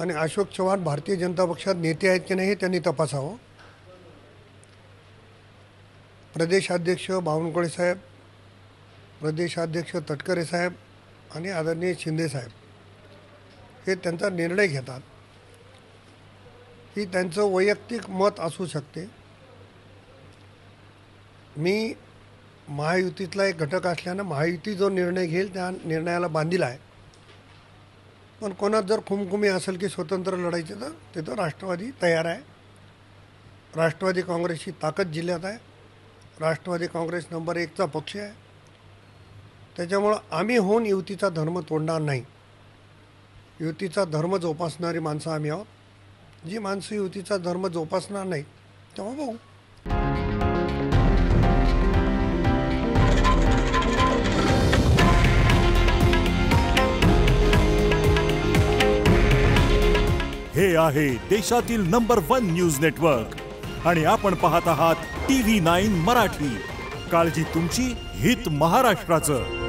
आणि अशोक चव्हाण भारतीय जनता पक्षात नेते आहेत की नाही हे त्यांनी तपासावं। प्रदेशाध्यक्ष बावनकुळे साहेब, प्रदेशाध्यक्ष तटकरे साहेब आणि आदरणीय शिंदे साहेब हे त्यांचा निर्णय घेतात। ही त्यांचं वैयक्तिक मत असू शकते। मी महायुतीतला एक घटक असल्यानं महायुती जो निर्णय घेईल त्या निर्णयाला बांधील आहे। पण कोणात जर खुमखुमी असेल की स्वतंत्र लढायचे तर तिथं राष्ट्रवादी तयार आहे। राष्ट्रवादी काँग्रेसची ताकद जिल्ह्यात आहे। राष्ट्रवादी काँग्रेस नंबर 1चा पक्ष आहे। त्याच्यामुळं आम्ही होऊन युतीचा धर्म तोडणार नाही। युतीचा धर्म जोपासणारी माणसं आम्ही आहोत। जी माणसं युतीचा धर्म जोपासणार नाही तेव्हा बघू। हे आहे देशातील नंबर 1 न्यूज नेटवर्क आणि आपण पाहत आहात TV9 मराठी। काळजी तुमची, हित महाराष्ट्राचं।